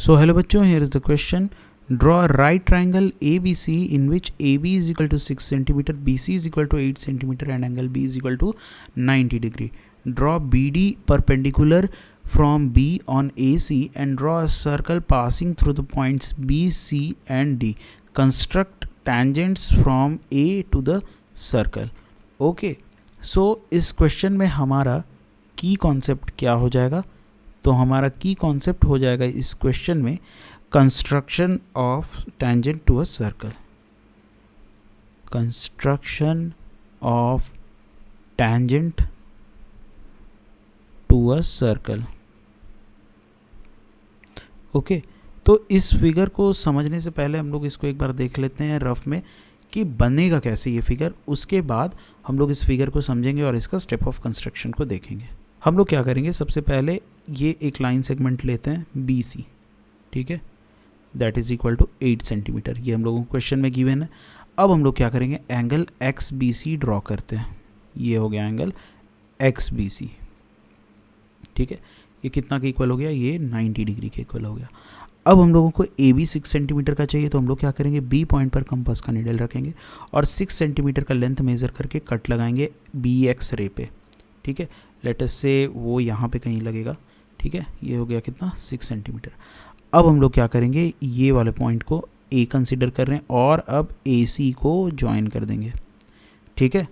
So hello बच्चों, here is the question. Draw a right triangle ABC in which AB is equal to 6 cm, BC is equal to 8 cm and angle B is equal to 90 degree. Draw BD perpendicular from B on AC and draw a circle passing through the points B, C and D. Construct tangents from A to the circle. Okay, so इस question में हमारा की concept क्या हो जाएगा? तो हमारा की कॉन्सेप्ट हो जाएगा इस क्वेश्चन में construction of tangent to a circle. Construction of tangent to a circle. Okay, तो इस फिगर को समझने से पहले हम लोग इसको एक बार देख लेते हैं रफ में कि बनेगा कैसे ये फिगर. उसके बाद हम लोग इस फिगर को समझेंगे और इसका स्टेप ऑफ कंस्ट्रक्शन को देखेंगे. हम लोग क्या करेंगे, सबसे पहले ये एक लाइन सेगमेंट लेते हैं BC, ठीक है, that is equal to 8 centimetre. ये हम लोगों को क्वेश्चन में गिवन है. अब हम लोग क्या करेंगे, एंगल XBC ड्रॉ करते हैं. ये हो गया एंगल XBC, ठीक है. ये कितना के इक्वल हो गया, ये 90 डिग्री के इक्वल हो गया. अब हम लोगों को AB 6 सेंटीमीटर का चाहिए, तो हम लोग क्या करेंगे, B पॉइंट पर कंपास का नीडल रखेंगे और 6 सेंटीमीटर का लेंथ मेज़र करके कट लगाएंगे BX रे पे, ठीक है. लेटस से वो यहाँ पे कहीं लगेगा, ठीक है. ये हो गया कितना, 6 सेंटीमीटर. अब हम लोग क्या करेंगे, ये वाले पॉइंट को A कंसिडर कर रहे हैं और अब AC को ज्वाइन कर देंगे, ठीक है.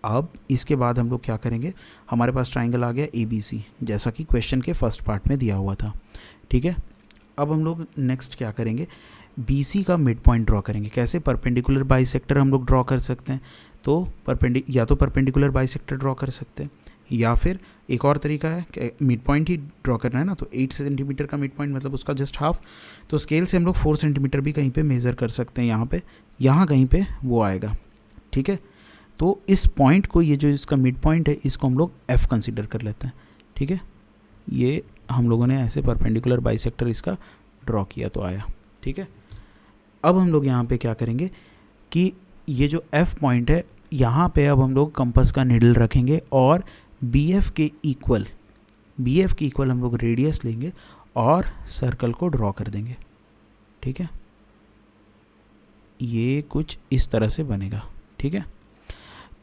अब इसके बाद हम लोग क्या करेंगे, हमारे पास ट्राइंगल आ गया ABC, जैसा कि क्वेश्चन के फर्स्ट पार्ट में दिया हुआ था, ठीक है. अब हम लोग नेक्स्ट क्या करेंगे, BC का मिड पॉइंट ड्रॉ करेंगे. कैसे, परपेंडिकुलर बाइसेक्टर हम लोग ड्रॉ कर सकते हैं. तो या तो परपेंडिकुलर बाइसेक्टर ड्रॉ कर सकते हैं, या फिर एक और तरीका है कि मिड पॉइंट ही ड्रॉ करना है ना. तो 8 सेंटीमीटर का मिड पॉइंट मतलब उसका जस्ट हाफ. तो स्केल से हम लोग 4 सेंटीमीटर भी कहीं पे मेज़र कर सकते हैं. यहाँ कहीं पे वो आएगा, ठीक है. तो इस पॉइंट को, ये जो इसका मिड पॉइंट है, इसको हम लोग F कंसिडर कर लेते हैं, ठीक है. ये हम लोगों ने ऐसे परपेंडिकुलर बाइसेक्टर इसका ड्रॉ किया तो आया, ठीक है. अब हम लोग यहाँ पे क्या करेंगे कि ये जो F पॉइंट है, यहाँ पे अब हम लोग कंपास का नीडल रखेंगे और BF के इक्वल हम लोग रेडियस लेंगे और सर्कल को ड्रॉ कर देंगे, ठीक है. ये कुछ इस तरह से बनेगा, ठीक है.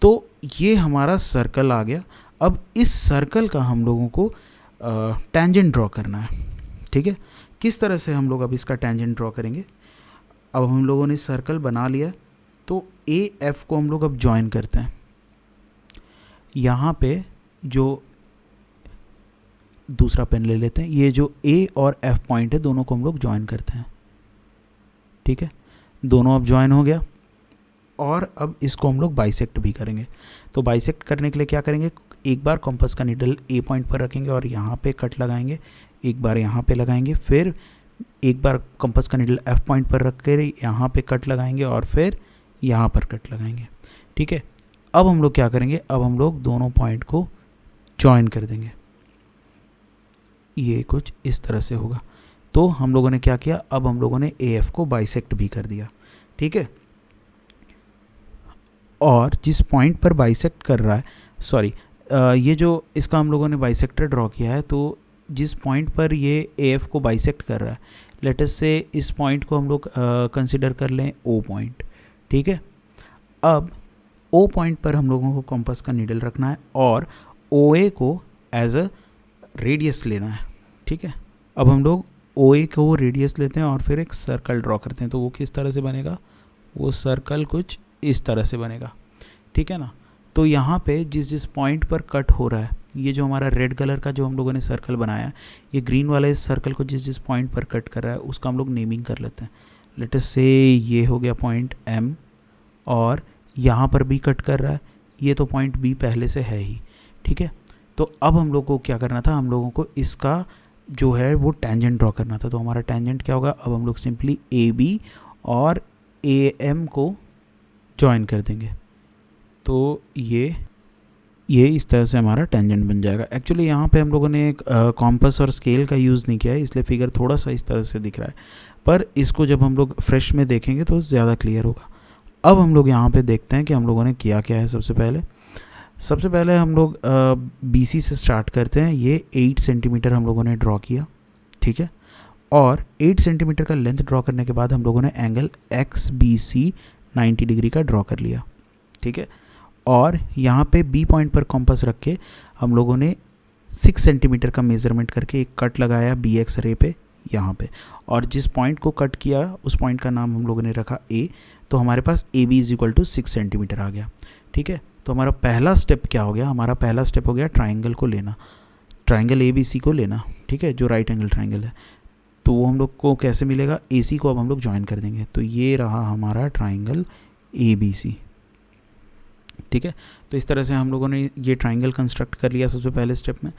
तो ये हमारा सर्कल आ गया. अब इस सर्कल का हम लोगों को टेंजेंट ड्रॉ करना है, ठीक है. किस तरह से हम लोग अब इसका टेंजेंट ड्रॉ करेंगे. अब हम लोगों ने सर्कल बना लिया, तो AF को हम लोग अब ज्वाइन करते हैं. यहाँ पे जो दूसरा पेन ले लेते हैं, ये जो A और F पॉइंट है, दोनों को हम लोग ज्वाइन करते हैं, ठीक है. दोनों अब ज्वाइन हो गया और अब इसको हम लोग बाइसेक्ट भी करेंगे. तो बाइसेक्ट करने के लिए क्या करेंगे, एक बार कंपास का नीडल A पॉइंट पर रखेंगे और यहाँ पे कट लगाएंगे, एक बार यहाँ पे लगाएंगे, फिर एक बार कंपास का नीडल F पॉइंट पर रख कर यहाँ पे कट लगाएंगे और फिर यहाँ पर कट लगाएंगे, ठीक है. अब हम लोग क्या करेंगे, अब हम लोग दोनों पॉइंट को ज्वाइन कर देंगे. ये कुछ इस तरह से होगा. तो हम लोगों ने क्या किया, अब हम लोगों ने AF को बाइसेक्ट भी कर दिया, ठीक है. और जिस पॉइंट पर बाइसेक्ट कर रहा है, ये जो इसका हम लोगों ने बाइसेक्टर ड्रॉ किया है, तो जिस पॉइंट पर ये AF को बाइसेक्ट कर रहा है, लेटस से इस पॉइंट को हम लोग कंसिडर कर लें O पॉइंट, ठीक है. अब O पॉइंट पर हम लोगों को कंपास का नीडल रखना है और OA को एज अ रेडियस लेना है, ठीक है. अब हम लोग OA को रेडियस लेते हैं और फिर एक सर्कल ड्रॉ करते हैं. तो वो किस तरह से बनेगा, वो सर्कल कुछ इस तरह से बनेगा, ठीक है ना. तो यहाँ पे जिस पॉइंट पर कट हो रहा है, ये जो हमारा रेड कलर का जो हम लोगों ने सर्कल बनाया, ये ग्रीन वाला इस सर्कल को जिस पॉइंट पर कट कर रहा है, उसका हम लोग नेमिंग कर लेते हैं. लेट्स से ये हो गया पॉइंट M और यहाँ पर भी कट कर रहा है, ये तो पॉइंट B पहले से है ही, ठीक है. तो अब हम लोग को क्या करना था, हम लोगों को इसका जो है वो टेंजेंट ड्रॉ करना था. तो हमारा टेंजेंट क्या होगा, अब हम लोग सिंपली AB और AM को ज्वाइन कर देंगे. तो ये इस तरह से हमारा टेंजेंट बन जाएगा. एक्चुअली यहाँ पे हम लोगों ने कॉम्पास और स्केल का यूज़ नहीं किया है, इसलिए फिगर थोड़ा सा इस तरह से दिख रहा है, पर इसको जब हम लोग फ्रेश में देखेंगे तो ज़्यादा क्लियर होगा. अब हम लोग यहाँ पे देखते हैं कि हम लोगों ने किया क्या है. सबसे पहले हम लोग BC से स्टार्ट करते हैं. ये 8 सेंटीमीटर हम लोगों ने ड्रॉ किया, ठीक है. और 8 सेंटीमीटर का लेंथ ड्रॉ करने के बाद हम लोगों ने एंगल XBC 90 डिग्री का ड्रॉ कर लिया, ठीक है। और यहाँ पे बी पॉइंट पर कॉम्पस रख के हम लोगों ने 6 सेंटीमीटर का मेज़रमेंट करके एक कट लगाया BX रे पे यहाँ पे, और जिस पॉइंट को कट किया उस पॉइंट का नाम हम लोगों ने रखा A। तो हमारे पास AB is equal to 6 centimetre आ गया, ठीक है। तो हमारा पहला स्टेप क्या हो गया, हमारा पहला स्टेप हो गया ट्राइंगल को लेना, ट्राइंगल ABC को लेना, ठीक है, जो राइट एंगल ट्राइंगल है। तो वो हम लोग को कैसे मिलेगा, AC को अब हम लोग ज्वाइन कर देंगे, तो ये रहा हमारा ट्राइंगल ABC, ठीक है। तो इस तरह से हम लोगों ने ये ट्राइंगल कंस्ट्रक्ट कर लिया सबसे पहले स्टेप में।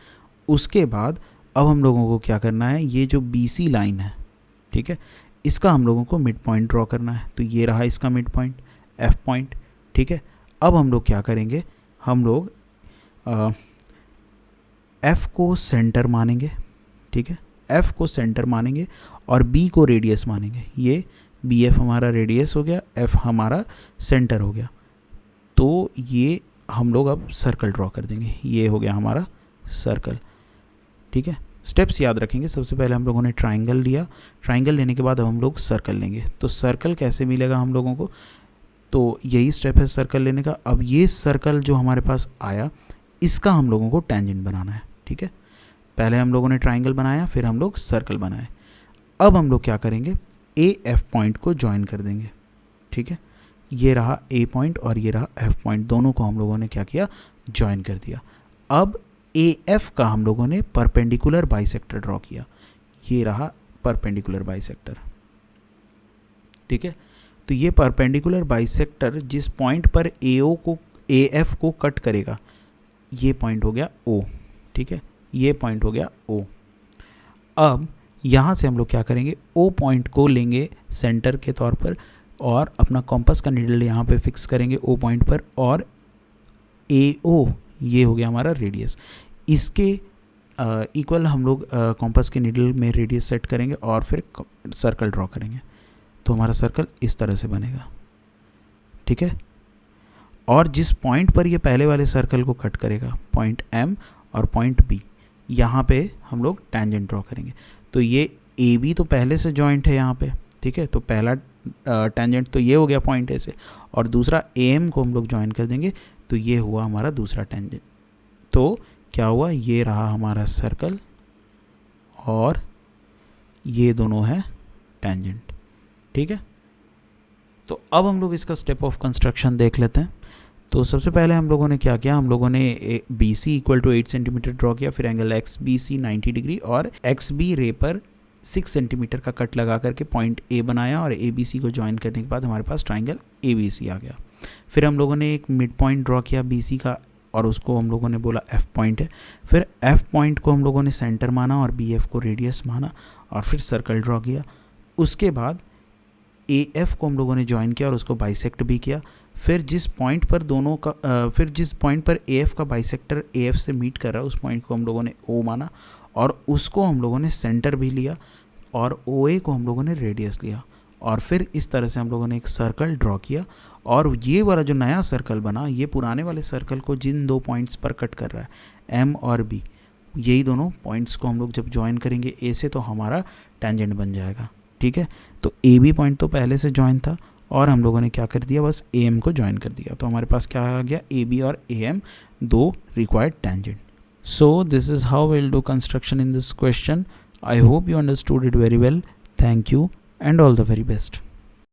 उसके बाद अब हम लोगों को क्या करना है, ये जो BC लाइन है, ठीक है, इसका हम लोगों को मिड पॉइंट ड्रॉ करना है। तो ये रहा इसका मिड पॉइंट, F पॉइंट, ठीक है। अब हम लोग क्या करेंगे, हम लोग F को सेंटर मानेंगे, ठीक है, F को सेंटर मानेंगे और B को रेडियस मानेंगे। ये BF हमारा रेडियस हो गया, F हमारा सेंटर हो गया। तो ये हम लोग अब सर्कल ड्रॉ कर देंगे, ये हो गया हमारा सर्कल, ठीक है। स्टेप्स याद रखेंगे, सबसे पहले हम लोगों ने ट्राइंगल लिया, ट्राइंगल लेने के बाद अब हम लोग सर्कल लेंगे। तो सर्कल कैसे मिलेगा हम लोगों को, तो यही स्टेप है सर्कल लेने का। अब ये सर्कल जो हमारे पास आया, इसका हम लोगों को टेंजेंट बनाना है, ठीक है। पहले हम लोगों ने ट्राइंगल बनाया, फिर हम लोग सर्कल बनाए। अब हम लोग क्या करेंगे, AF पॉइंट को ज्वाइन कर देंगे, ठीक है। ये रहा A पॉइंट और ये रहा F पॉइंट, दोनों को हम लोगों ने क्या किया, ज्वाइन कर दिया। अब AF का हम लोगों ने परपेंडिकुलर बाइसेक्टर ड्रॉ किया, ये रहा परपेंडिकुलर बाइसेक्टर, ठीक है। तो ये परपेंडिकुलर बाइसेक्टर जिस पॉइंट पर AF को कट करेगा, ये पॉइंट हो गया O, ठीक है, ये पॉइंट हो गया O। अब यहाँ से हम लोग क्या करेंगे, O पॉइंट को लेंगे सेंटर के तौर पर और अपना कॉम्पस का नीडल यहाँ पे फिक्स करेंगे O पॉइंट पर, और AO ये हो गया हमारा रेडियस। इसके इक्वल हम लोग कॉम्पस के नीडल में रेडियस सेट करेंगे और फिर सर्कल ड्रॉ करेंगे। तो हमारा सर्कल इस तरह से बनेगा, ठीक है। और जिस पॉइंट पर ये पहले वाले सर्कल को कट करेगा, पॉइंट M और पॉइंट B, यहाँ पे हम लोग टेंजेंट ड्रॉ करेंगे। तो ये AB तो पहले से जॉइंट है यहाँ पे, ठीक है। तो पहला टेंजेंट तो ये हो गया पॉइंट A से, और दूसरा AM को हम लोग ज्वाइन कर देंगे, तो ये हुआ हमारा दूसरा टेंजेंट। तो क्या हुआ, ये रहा हमारा सर्कल और ये दोनों है टेंजेंट, ठीक है। तो अब हम लोग इसका स्टेप ऑफ कंस्ट्रक्शन देख लेते हैं। तो सबसे पहले हम लोगों ने क्या किया, हम लोगों ने BC equal to 8 centimetre draw किया, फिर एंगल XBC 90 डिग्री और XB रे पर 6 सेंटीमीटर का कट लगा करके पॉइंट A बनाया, और ABC को ज्वाइन करने के बाद हमारे पास ट्राइंगल ABC आ गया। फिर हम लोगों ने एक मिड पॉइंट ड्रॉ किया BC का, और उसको हम लोगों ने बोला F पॉइंट है। फिर F पॉइंट को हम लोगों ने सेंटर माना और BF को रेडियस माना, और फिर सर्कल ड्रॉ किया। उसके बाद AF को हम लोगों ने ज्वाइन किया और उसको बाइसेक्ट भी किया। फिर जिस पॉइंट पर AF का बाइसेक्टर AF से मीट कर रहा है, उस पॉइंट को हम लोगों ने O माना, और उसको हम लोगों ने सेंटर भी लिया, और OA को हम लोगों ने रेडियस लिया। और फिर इस तरह से हम लोगों ने एक सर्कल ड्रॉ किया, और ये वाला जो नया सर्कल बना, ये पुराने वाले सर्कल को जिन दो पॉइंट्स पर कट कर रहा है, M और B, यही दोनों पॉइंट्स को हम लोग जब ज्वाइन करेंगे A से, तो हमारा टेंजेंट बन जाएगा, ठीक है। तो AB पॉइंट तो पहले से ज्वाइन था, और हम लोगों ने क्या कर दिया, बस AM को ज्वाइन कर दिया। तो हमारे पास क्या आ गया, AB और AM दो required tangent. So this is how we will do construction in this question. I hope you understood it very well. Thank you and all the very best.